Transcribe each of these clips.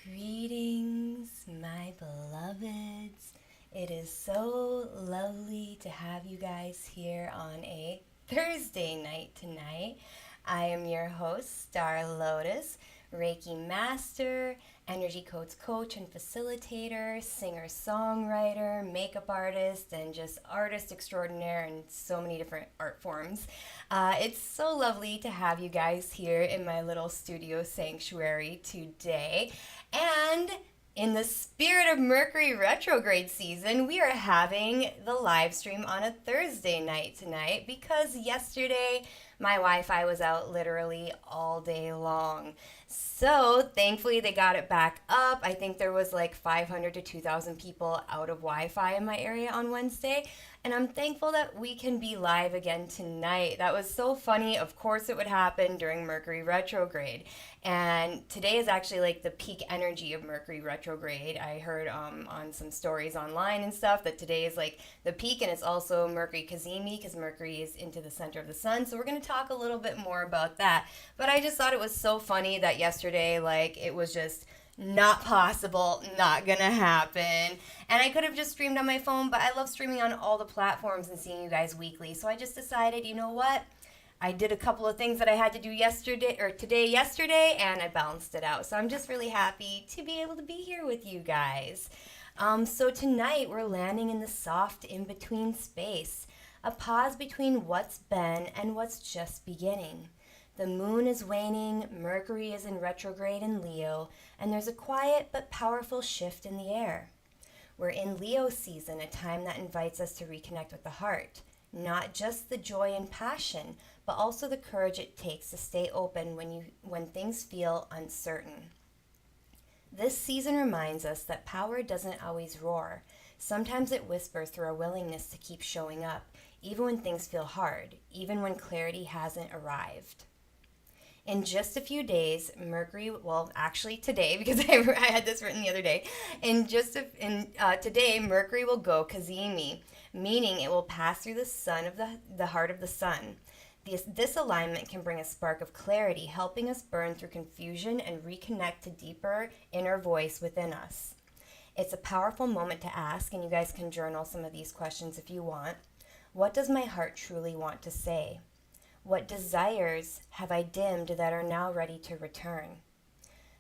Greetings, my beloveds. It is so lovely to have you guys here on a Thursday night tonight. I am your host, Star Lotus, Reiki Master, Energy Coach and Facilitator, singer-songwriter, makeup artist, and just artist extraordinaire in so many different art forms. It's so lovely to have you guys here in my little studio sanctuary today. And in the spirit of Mercury Retrograde season, we are having the live stream on a Thursday night tonight because yesterday my Wi-Fi was out literally all day long. So thankfully they got it back up. I think there was like 500 to 2,000 people out of Wi-Fi in my area on Wednesday. And I'm thankful that we can be live again tonight. That was so funny. Of course it would happen during Mercury Retrograde. And today is actually like the peak energy of Mercury Retrograde. I heard on some stories online and stuff that today is like the peak, and it's also Mercury Cazimi because Mercury is into the center of the sun. So we're going to talk a little bit more about that. But I just thought it was so funny that yesterday, like, it was just not possible, not gonna happen. And I could have just streamed on my phone, but I love streaming on all the platforms and seeing you guys weekly. So I just decided, you know what? I did a couple of things that I had to do yesterday, and I balanced it out. So I'm just really happy to be able to be here with you guys. So tonight we're landing in the soft in-between space, a pause between what's been and what's just beginning. The moon is waning, Mercury is in retrograde in Leo, and there's a quiet but powerful shift in the air. We're in Leo season, a time that invites us to reconnect with the heart, not just the joy and passion, but also the courage it takes to stay open when things feel uncertain. This season reminds us that power doesn't always roar. Sometimes it whispers through our willingness to keep showing up, even when things feel hard, even when clarity hasn't arrived. In just a few days, Mercury, well, actually today, because I had this written the other day, today, Mercury will go Cazimi, meaning it will pass through the sun of the heart of the sun. This alignment can bring a spark of clarity, helping us burn through confusion and reconnect to deeper inner voice within us. It's a powerful moment to ask, and you guys can journal some of these questions if you want. What does my heart truly want to say? What desires have I dimmed that are now ready to return?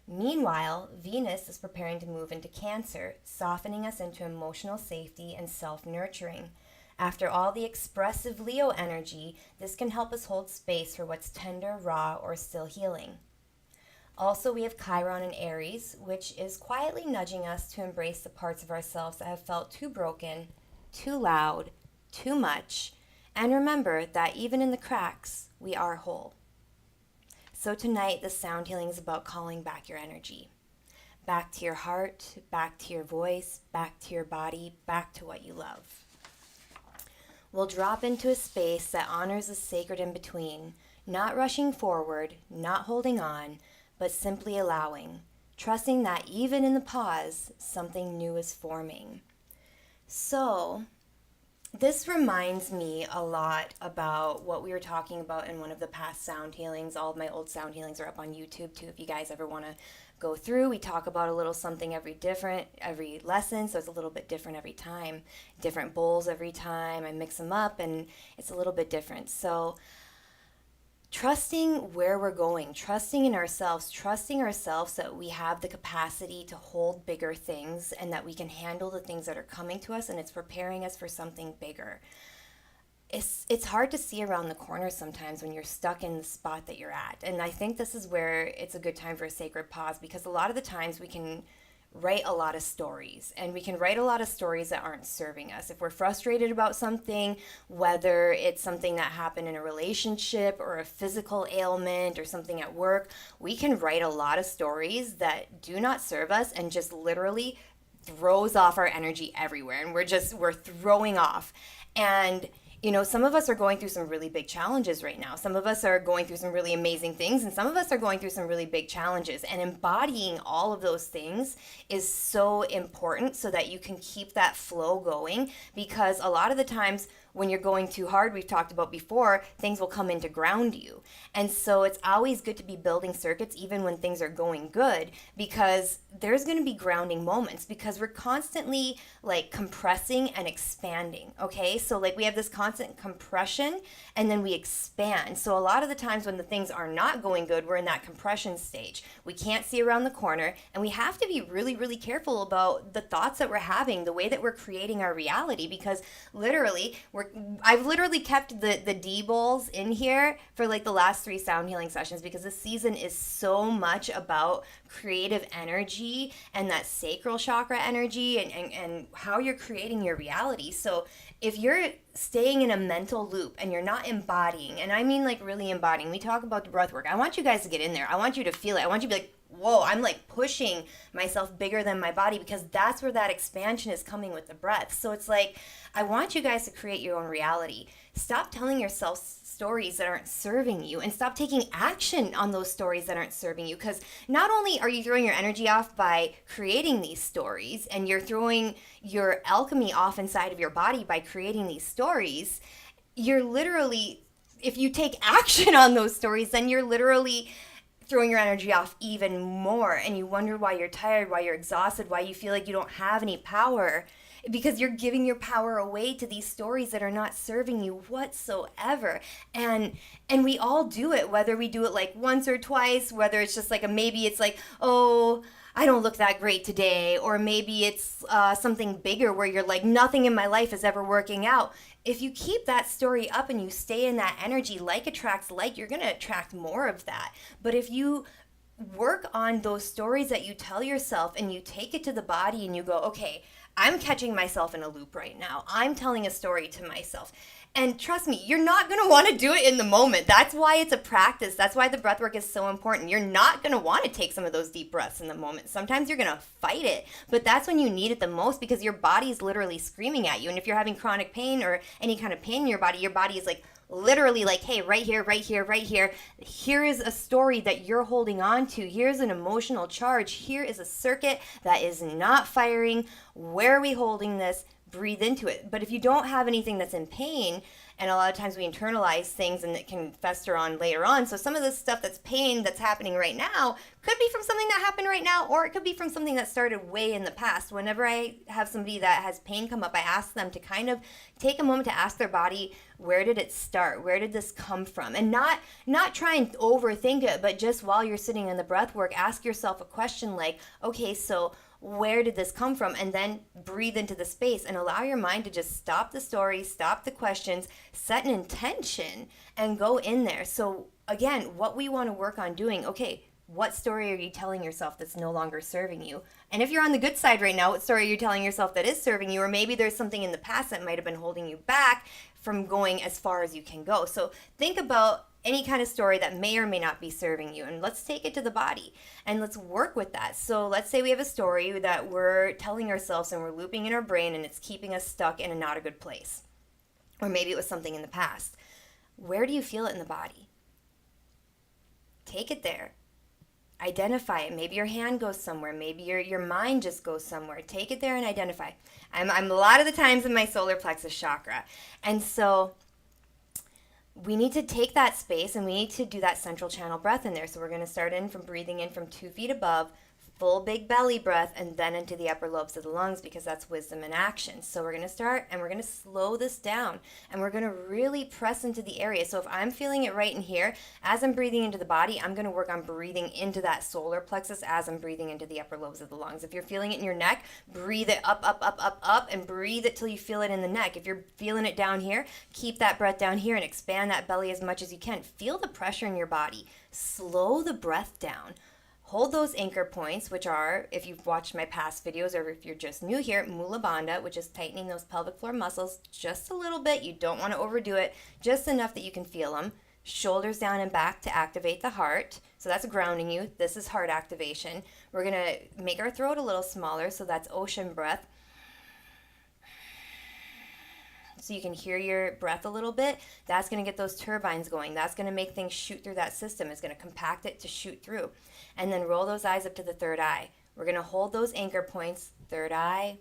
Meanwhile, Venus is preparing to move into Cancer, softening us into emotional safety and self-nurturing. After all the expressive Leo energy, this can help us hold space for what's tender, raw, or still healing. Also, we have Chiron in Aries, which is quietly nudging us to embrace the parts of ourselves that have felt too broken, too loud, too much, and remember that even in the cracks, we are whole. So tonight, the sound healing is about calling back your energy. Back to your heart, back to your voice, back to your body, back to what you love. We'll drop into a space that honors the sacred in between, not rushing forward, not holding on, but simply allowing, trusting that even in the pause, something new is forming. So, this reminds me a lot about what we were talking about in one of the past sound healings. All of my old sound healings are up on YouTube too if you guys ever want to go through. We talk about a little something every lesson, so it's a little bit different every time. Different bowls every time. I mix them up and it's a little bit different. So trusting where we're going, trusting in ourselves, trusting ourselves that we have the capacity to hold bigger things and that we can handle the things that are coming to us, and it's preparing us for something bigger. It's hard to see around the corner sometimes when you're stuck in the spot that you're at. And I think this is where it's a good time for a sacred pause, because a lot of the times we can write a lot of stories, and we can write a lot of stories that aren't serving us. If we're frustrated about something, whether it's something that happened in a relationship or a physical ailment or something at work, we can write a lot of stories that do not serve us and just literally throws off our energy everywhere, and we're throwing off. And some of us are going through some really big challenges right now. Some of us are going through some really amazing things, and some of us are going through some really big challenges. And embodying all of those things is so important so that you can keep that flow going, because a lot of the times when you're going too hard, we've talked about before, things will come in to ground you. And so it's always good to be building circuits even when things are going good, because there's going to be grounding moments, because we're constantly like compressing and expanding. Okay, so like we have this constant compression and then we expand. So a lot of the times when the things are not going good, we're in that compression stage. We can't see around the corner, and we have to be really, really careful about the thoughts that we're having, the way that we're creating our reality, because literally I've literally kept the D bowls in here for like the last 3 sound healing sessions, because this season is so much about creative energy and that sacral chakra energy and how you're creating your reality. So if you're staying in a mental loop and you're not embodying, and I mean like really embodying, we talk about the breath work. I want you guys to get in there. I want you to feel it. I want you to be like, whoa, I'm like pushing myself bigger than my body, because that's where that expansion is coming with the breath. So it's like, I want you guys to create your own reality. Stop telling yourself stories that aren't serving you, and stop taking action on those stories that aren't serving you, because not only are you throwing your energy off by creating these stories, and you're throwing your alchemy off inside of your body by creating these stories, you're literally, if you take action on those stories, then you're literally throwing your energy off even more, and you wonder why you're tired, why you're exhausted, why you feel like you don't have any power, because you're giving your power away to these stories that are not serving you whatsoever. And we all do it, whether we do it like once or twice, whether it's just like maybe it's like, oh, I don't look that great today, or maybe it's something bigger where you're like, nothing in my life is ever working out. If you keep that story up and you stay in that energy, like attracts like, you're going to attract more of that. But if you work on those stories that you tell yourself and you take it to the body and you go, okay, I'm catching myself in a loop right now. I'm telling a story to myself. And trust me, you're not going to want to do it in the moment. That's why it's a practice. That's why the breath work is so important. You're not going to want to take some of those deep breaths in the moment. Sometimes you're going to fight it, but that's when you need it the most, because your body is literally screaming at you. And if you're having chronic pain or any kind of pain in your body is like literally like, hey, right here, right here, right here. Here is a story that you're holding on to. Here's an emotional charge. Here is a circuit that is not firing. Where are we holding this? Breathe into it. But if you don't have anything that's in pain, and a lot of times we internalize things and it can fester on later on. So some of this stuff that's pain that's happening right now could be from something that happened right now, or it could be from something that started way in the past. Whenever I have somebody that has pain come up, I ask them to kind of take a moment to ask their body, where did it start? Where did this come from? And not try and overthink it, but just while you're sitting in the breath work, ask yourself a question like, okay, so where did this come from? And then breathe into the space and allow your mind to just stop the story, stop the questions, set an intention, and go in there. So again, what we want to work on doing, okay, what story are you telling yourself that's no longer serving you? And if you're on the good side right now, what story are you telling yourself that is serving you? Or maybe there's something in the past that might have been holding you back from going as far as you can go. So think about any kind of story that may or may not be serving you, and let's take it to the body and let's work with that. So let's say we have a story that we're telling ourselves and we're looping in our brain and it's keeping us stuck in a not a good place. Or maybe it was something in the past. Where do you feel it in the body? Take it there. Identify it. Maybe your hand goes somewhere. Maybe your mind just goes somewhere. Take it there and identify. I'm a lot of the times in my solar plexus chakra. And so we need to take that space and we need to do that central channel breath in there. So we're going to start in from breathing in from 2 feet above, full big belly breath, and then into the upper lobes of the lungs, because that's wisdom in action. So we're going to start and we're going to slow this down and we're going to really press into the area. So if I'm feeling it right in here, as I'm breathing into the body, I'm going to work on breathing into that solar plexus as I'm breathing into the upper lobes of the lungs. If you're feeling it in your neck, breathe it up, up, up, up, up, and breathe it till you feel it in the neck. If you're feeling it down here, keep that breath down here and expand that belly as much as you can. Feel the pressure in your body. Slow the breath down. Hold those anchor points, which are, if you've watched my past videos or if you're just new here, Mula Bandha, which is tightening those pelvic floor muscles just a little bit. You don't want to overdo it, just enough that you can feel them. shoulders down and back to activate the heart. So that's grounding you. This is heart activation. We're going to make our throat a little smaller, so that's ocean breath. So you can hear your breath a little bit. That's going to get those turbines going. That's going to make things shoot through that system. It's going to compact it to shoot through. And then roll those eyes up to the third eye. We're going to hold those anchor points, third eye,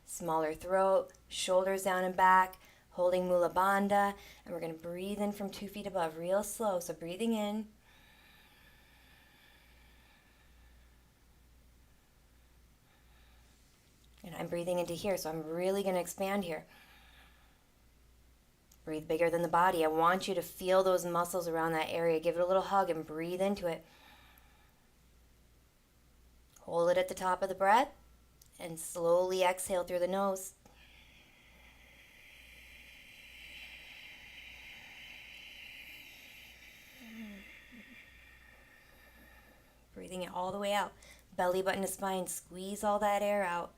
smaller throat, shoulders down and back, holding Mula Bandha, and we're going to breathe in from 2 feet above, real slow. So breathing in. And I'm breathing into here, so I'm really going to expand here. Breathe bigger than the body. I want you to feel those muscles around that area. Give it a little hug and breathe into it. Hold it at the top of the breath and slowly exhale through the nose. Breathing it all the way out. Belly button to spine. Squeeze all that air out.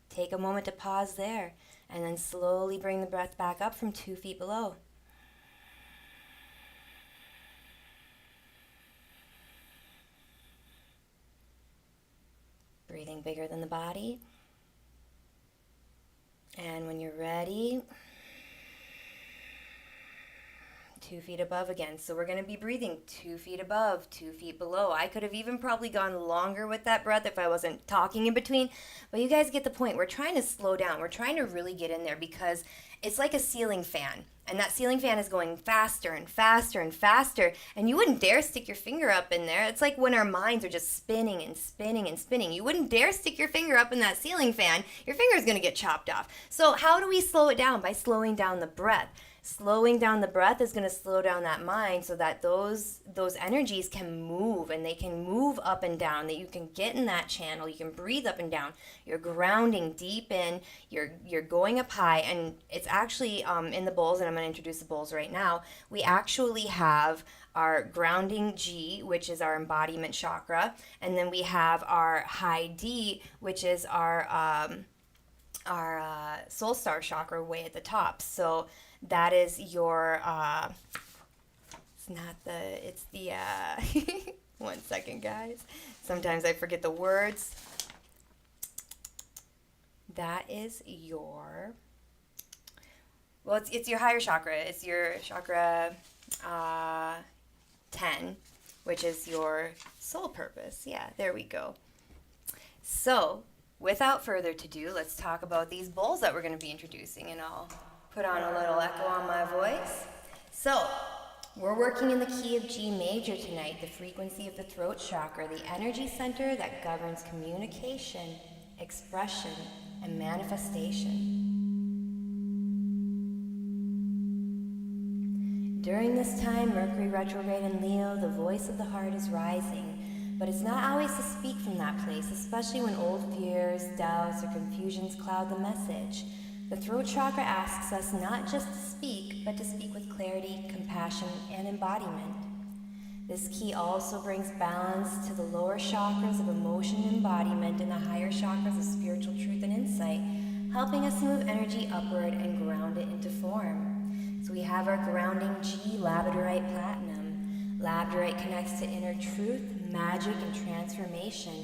Take a moment to pause there. And then slowly bring the breath back up from 2 feet below. Breathing bigger than the body. And when you're ready, 2 feet above again. So we're going to be breathing 2 feet above, 2 feet below. I could have even probably gone longer with that breath if I wasn't talking in between. But you guys get the point. We're trying to slow down. We're trying to really get in there because it's like a ceiling fan. And that ceiling fan is going faster and faster and faster. And you wouldn't dare stick your finger up in there. It's like when our minds are just spinning and spinning and spinning. You wouldn't dare stick your finger up in that ceiling fan. Your finger's going to get chopped off. So how do we slow it down? By slowing down the breath. Slowing down the breath is going to slow down that mind so that those energies can move, and they can move up and down, that you can get in that channel. You can breathe up and down. You're grounding deep in. You're going up high, and it's actually in the bowls, and I'm going to introduce the bowls right now. We actually have our grounding G, which is our embodiment chakra, and then we have our high D, which is our soul star chakra way at the top. So that is your, one second, guys. Sometimes I forget the words. That is your, well, it's your higher chakra. It's your chakra 10, which is your soul purpose. Yeah, there we go. So, without further ado, let's talk about these bowls that we're going to be introducing, and I'll put on a little echo on my voice. So, we're working in the key of G major tonight, the frequency of the throat chakra, the energy center that governs communication, expression, and manifestation. During this time, Mercury retrograde in Leo, the voice of the heart is rising, but it's not always to speak from that place, especially when old fears, doubts, or confusions cloud the message. The throat chakra asks us not just to speak, but to speak with clarity, compassion, and embodiment. This key also brings balance to the lower chakras of emotion and embodiment and the higher chakras of spiritual truth and insight, helping us move energy upward and ground it into form. So we have our grounding G, labradorite platinum. Labradorite connects to inner truth, magic, and transformation.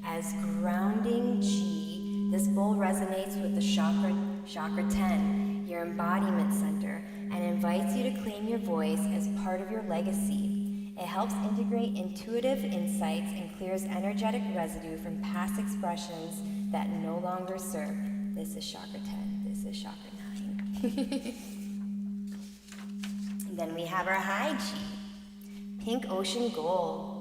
As grounding G, this bowl resonates with the chakra 10, your embodiment center, and invites you to claim your voice as part of your legacy. It helps integrate intuitive insights and clears energetic residue from past expressions that no longer serve. This is chakra 10. This is chakra 9. Then we have our high G, pink ocean gold.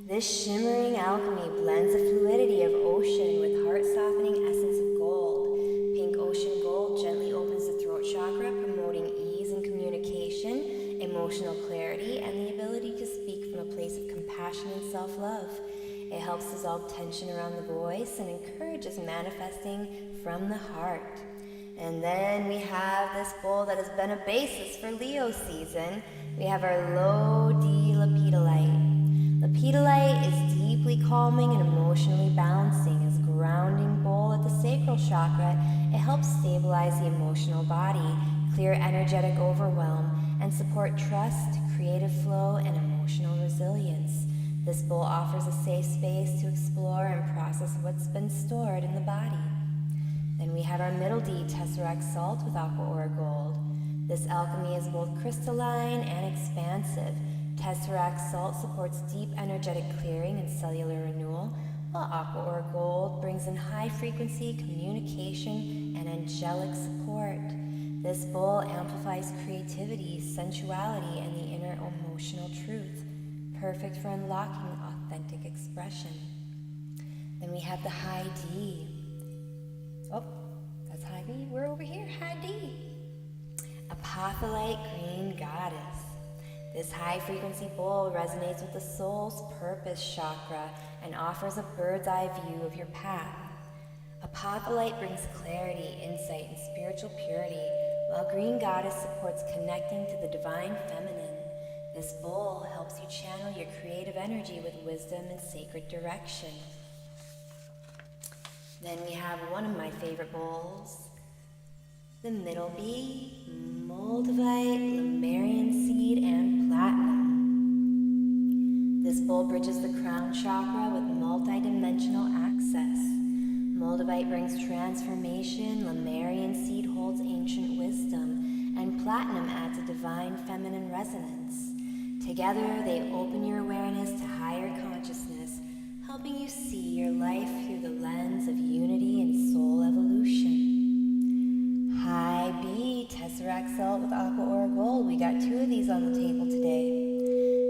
This shimmering alchemy blends the fluidity of ocean with heart-softening essence of gold. Pink ocean gold gently opens the throat chakra, promoting ease in communication, emotional clarity, and the ability to speak from a place of compassion and self-love. It helps dissolve tension around the voice and encourages manifesting from the heart. And then we have this bowl that has been a basis for Leo season. We have our low D lepidolite. Lepidolite is deeply calming and emotionally balancing. As grounding bowl at the sacral chakra, it helps stabilize the emotional body, clear energetic overwhelm, and support trust, creative flow and emotional resilience. This bowl offers a safe space to explore and process what's been stored in the body. Then we have our middle D, Tesseract Salt with Aqua Aura Gold. This alchemy is both crystalline and expansive. Tesseract Salt supports deep energetic clearing and cellular renewal, while Aqua Aura Gold brings in high-frequency communication and angelic support. This bowl amplifies creativity, sensuality, and the inner emotional truth, perfect for unlocking authentic expression. Then we have the high D. Oh, that's high D. We're over here, high D. Apotholite Green Goddess. This high-frequency bowl resonates with the soul's purpose chakra and offers a bird's-eye view of your path. Apotholite brings clarity, insight, and spiritual purity, while Green Goddess supports connecting to the divine feminine. This bowl helps you channel your creative energy with wisdom and sacred direction. Then we have one of my favorite bowls, the middle B, Moldavite, Lemurian Seed, and Platinum. This bowl bridges the crown chakra with multi-dimensional access. Moldavite brings transformation, Lemurian Seed holds ancient wisdom, and Platinum adds a divine feminine resonance. Together, they open your awareness to higher consciousness, helping you see your life through the lens of unity and soul evolution. High B, Tesseract Salt with Aqua Aura Gold. We got 2 of these on the table today.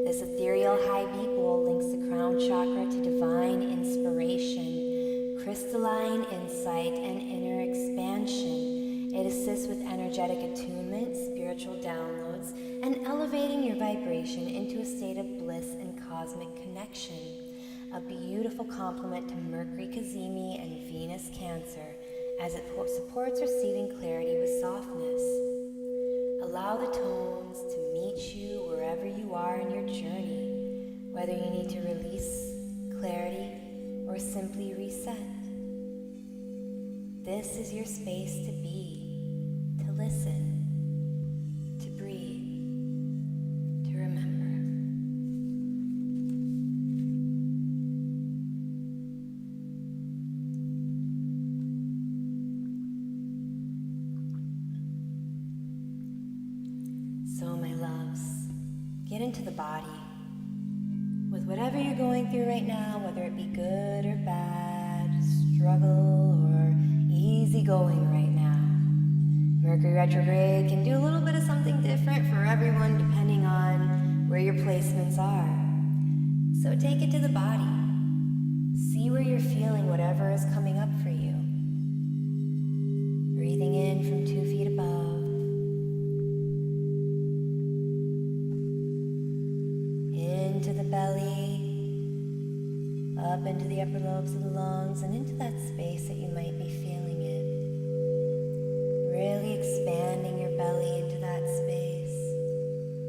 This ethereal high B bowl links the crown chakra to divine inspiration, crystalline insight, and inner expansion. It assists with energetic attunement, spiritual downloads, and elevating your vibration into a state of bliss and cosmic connection. A beautiful complement to Mercury Cazimi and Venus Cancer, as it supports receiving clarity with softness. Allow the tones to meet you wherever you are in your journey, whether you need to release clarity or simply reset. This is your space to be, to listen, to breathe, to remember. So, my loves, get into the body. With whatever you're going through right now, whether it be good or bad, struggle or easygoing right now. Mercury Retrograde can do a little bit of something different for everyone depending on where your placements are. So take it to the body. See where you're feeling whatever is coming up for you. Breathing in from 2 feet above. Into the belly, up into the upper lobes of the lungs, and into that space that you might be feeling it. Really expanding your belly into that space.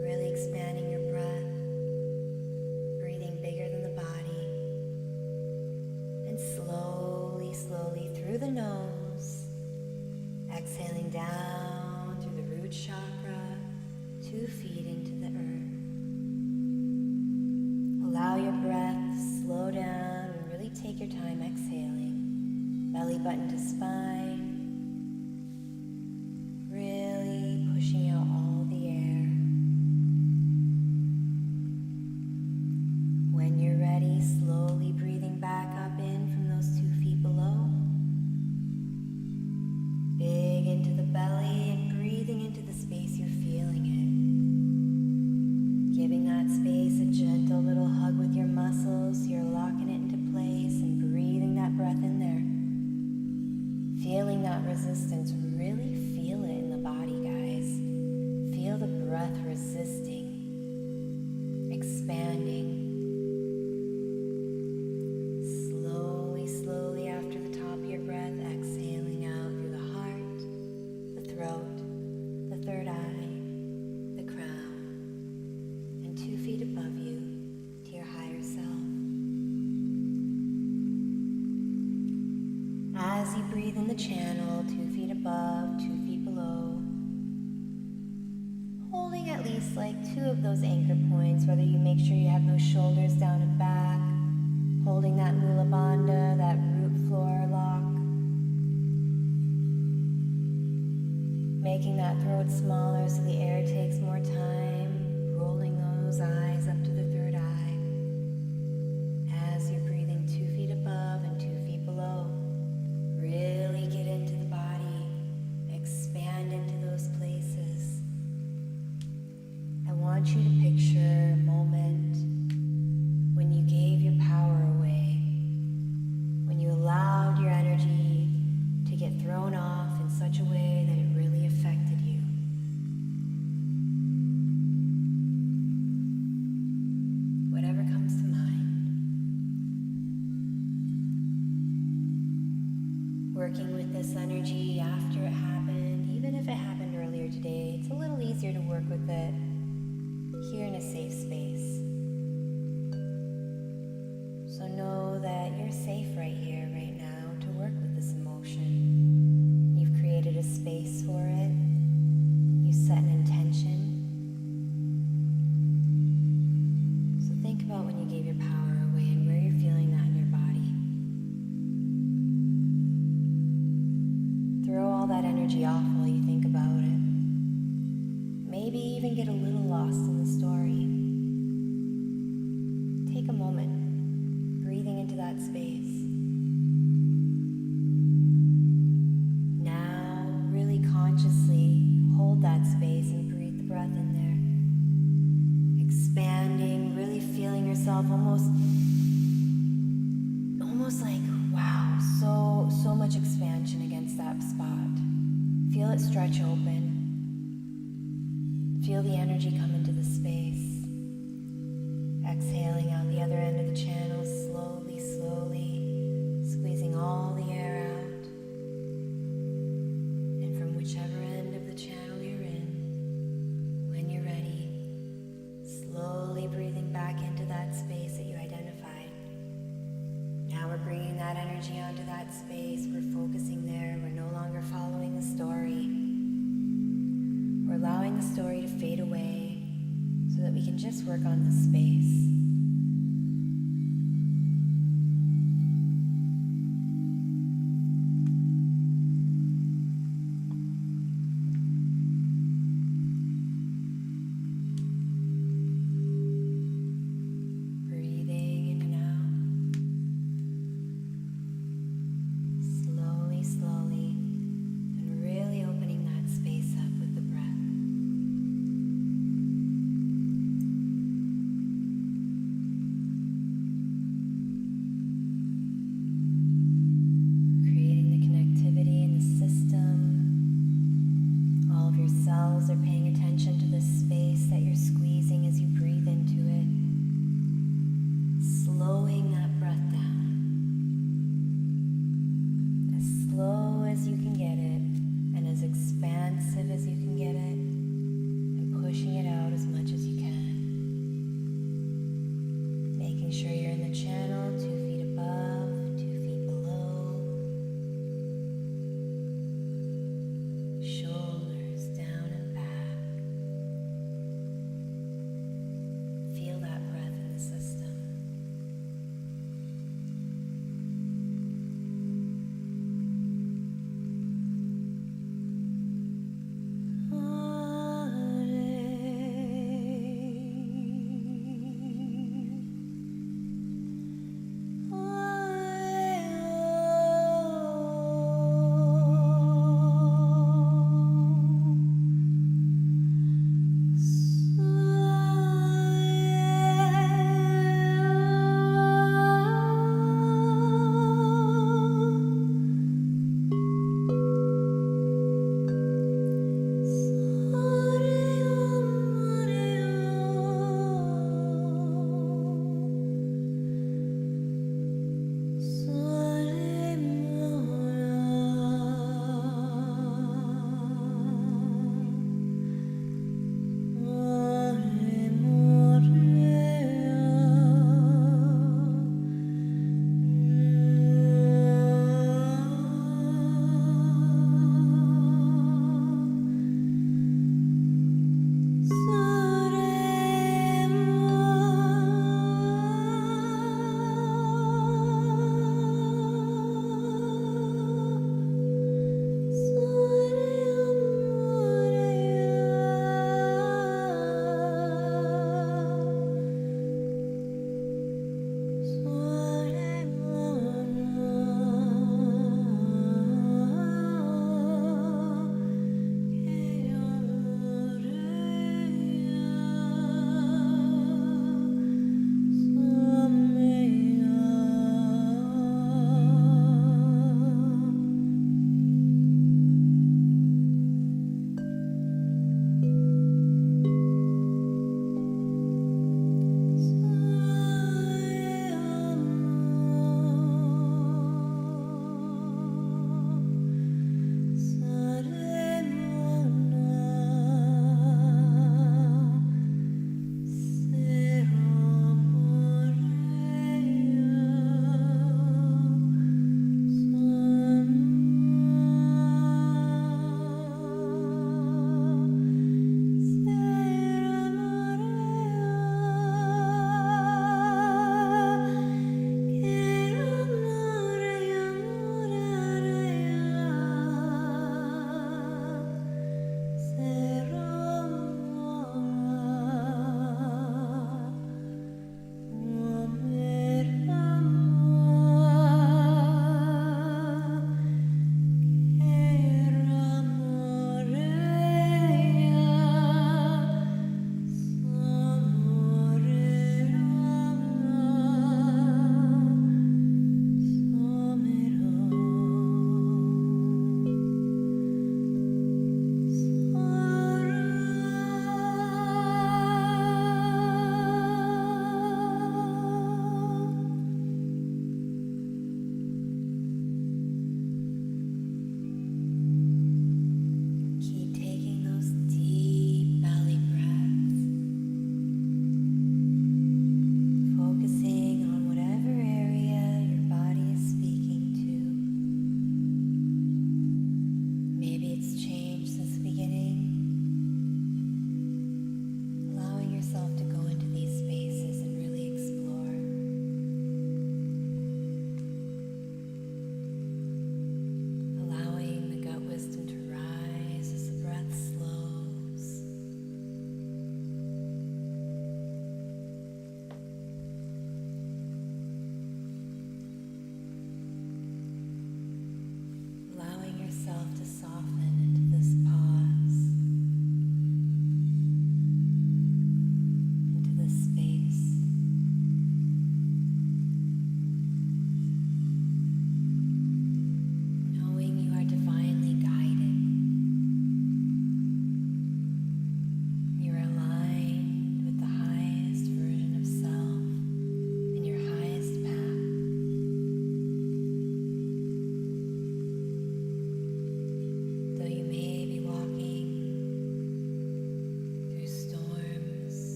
Really expanding your breath. Breathing bigger than the body. And slowly, slowly through the nose. Exhaling down through the root chakra, 2 feet into the earth. Allow your breath to slow down and really take your time exhaling. Belly button to spine. Really pushing out all the air. When you're ready, slowly breathing back up in from those 2 feet below. Big into the belly and breathing into the space you're feeling it. Giving that space a gentle little hug with your muscles. You're locking it into place and breathing that breath in there. Feeling that resistance. Really feel it in the body, guys. Feel the breath resisting, expanding. Slowly, slowly after the top of your breath, exhaling out through the heart, the throat, the third eye, the crown, and 2 feet above you to your higher self. As you breathe in the channel, 2 feet above, 2 feet below, holding at at least like 2 of those anchor points, whether you make sure you have those shoulders down and back, holding that Mula Bandha, that root floor lock, making that throat smaller so the air takes more time, rolling those eyes up to the third eye as you're breathing 2 feet above and 2 feet below. Really get into the body, expand into those places. I want you to picture a moment when you gave your power away, when you allowed your energy to get thrown off in such a way that it really affected you. Whatever comes to mind. Working with this energy after it happened, even if it happened earlier today, it's a little easier to work with it here in a safe space. So know that you're safe right here, right now, to work with this emotion. You've created a space for it. You set an intention. So think about when you gave your power away and where you're feeling that in your body. Throw all that energy off while you think about it. Maybe even get a little lost in the story. Take a moment, breathing into that space. Now, really consciously hold that space and breathe the breath in there. Expanding, really feeling yourself almost like, wow, so much expansion against that spot. Feel it stretch open. Feel the energy come into the space. Exhaling out the other end of the channel, slowly, squeezing all the air out. And from whichever end of the channel you're in, when you're ready, slowly breathing back into that space that you identified. Now we're bringing that energy onto that space. We're focusing there. We're no longer following the story. We're allowing the story to fade away so that we can just work on the space. Breathing in and out. Slowly, and really opening that space up with the breath.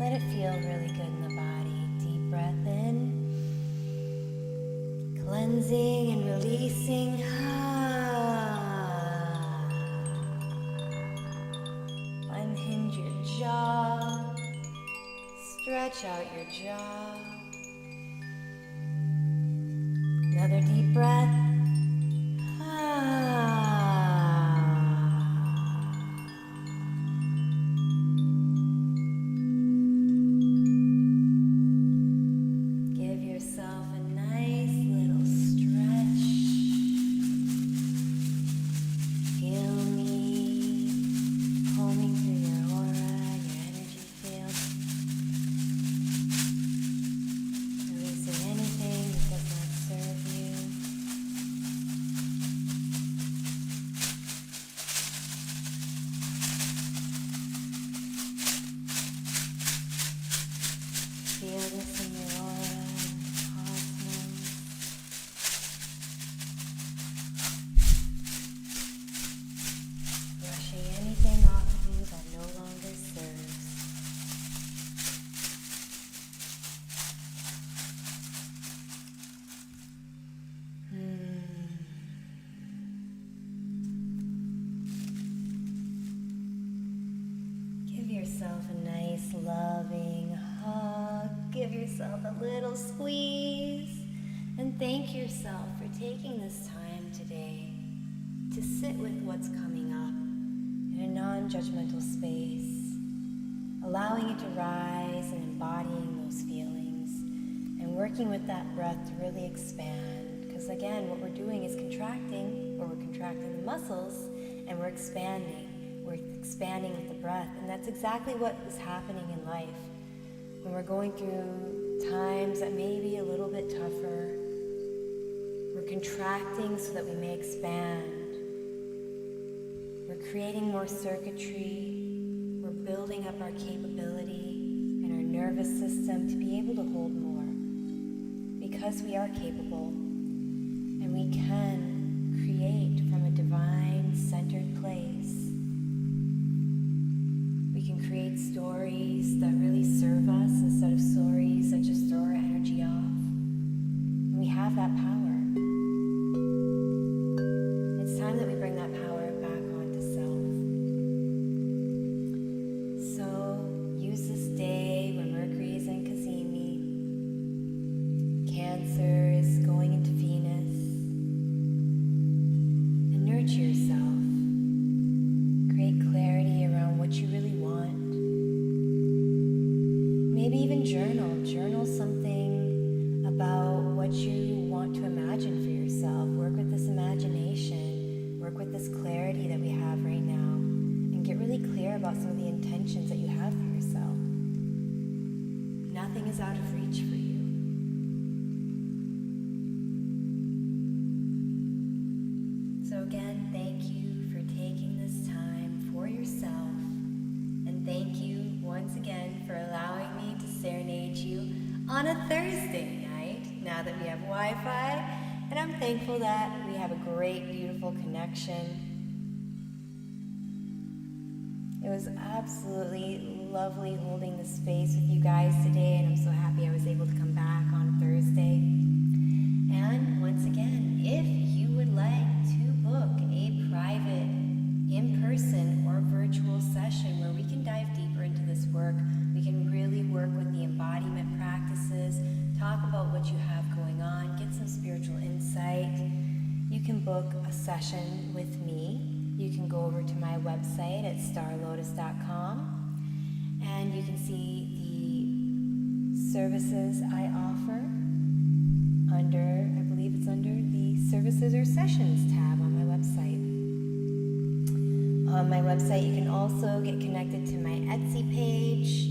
Let it feel really good in the body. Deep breath in. Cleansing and releasing. Unhinge your jaw. Stretch out your jaw. Another deep breath. Give yourself a nice little stretch. Feel me combing through your aura, your energy field. Releasing anything that does not serve you. Feel this in your aura and cosmos. Brushing anything off of you that no longer serves. Give yourself a nice loving hug. Give yourself a little squeeze. And thank yourself for taking this time today to sit with what's coming up in a non-judgmental space, allowing it to rise and embodying those feelings, and working with that breath to really expand. Because again, what we're doing is contracting, or we're contracting the muscles, and we're expanding. We're expanding with the breath, and that's exactly what is happening in life. When we're going through times that may be a little bit tougher, we're contracting so that we may expand. We're creating more circuitry. We're building up our capability and our nervous system to be able to hold more. Because we are capable, and we can create from a divine centered place. We can create stories that really serve us instead of stories that just throw our energy off. And we have that power. It's time that we bring that power back onto self. So use this day when Mercury is in Cazimi, Cancer is going into Venus, and nurture yourself. Create clarity around what you really want. Maybe even journal something about what you want to imagine for yourself. Work with this imagination, work with this clarity that we have right now, and get really clear about some of the intentions that you have for yourself. Nothing is out of reach for you. So again, thank you for taking this time for yourself. And thank you once again for allowing me to serenade you on a Thursday night, now that we have Wi-Fi. And I'm thankful that we have a great, beautiful connection. It was absolutely lovely holding the space with you guys today, and I'm so happy I was able to come back on Thursday. And once again, if you would like to book a private, in-person or virtual session where we can dive deeper into this work, we can really work with the embodiment practices, talk about what you have going on, get some spiritual insight, you can book a session with me. You can go over to my website at starlotus.com, and you can see the services I offer under, I believe it's under the services or sessions tab on my website. On my website, you can also get connected to my Etsy page,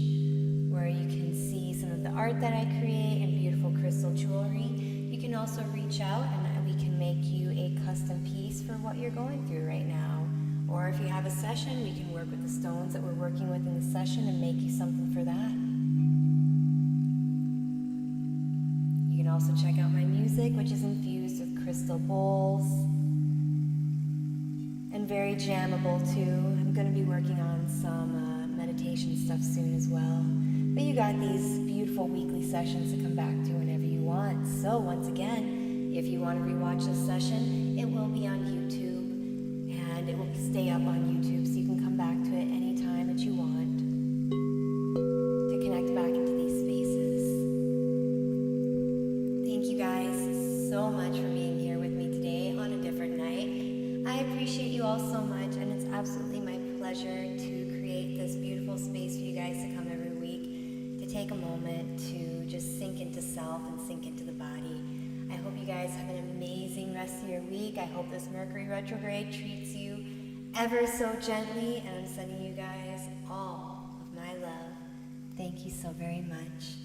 where you can see some of the art that I create and beautiful crystal jewelry. You can also reach out and we can make you a custom piece for what you're going through right now. Or if you have a session, we can work with the stones that we're working with in the session and make you something for that. You can also check out my music, which is infused with crystal bowls and very jammable too. I'm going to be working on some meditation stuff soon as well. But you got these beautiful weekly sessions to come back to whenever you want. So once again, if you want to rewatch this session, it will be on YouTube, and it will stay up on YouTube, so you can come back to it anytime that you want to connect back into these spaces. Thank you guys so much for being here with me today on a different night. I appreciate you all so much, and it's absolutely my pleasure to create this beautiful space for you guys to come every week, to take a moment to just sink into self and sink into the body. I hope you guys have an amazing rest of your week. I hope this Mercury Retrograde treats you ever so gently, and I'm sending you guys all of my love. Thank you so very much.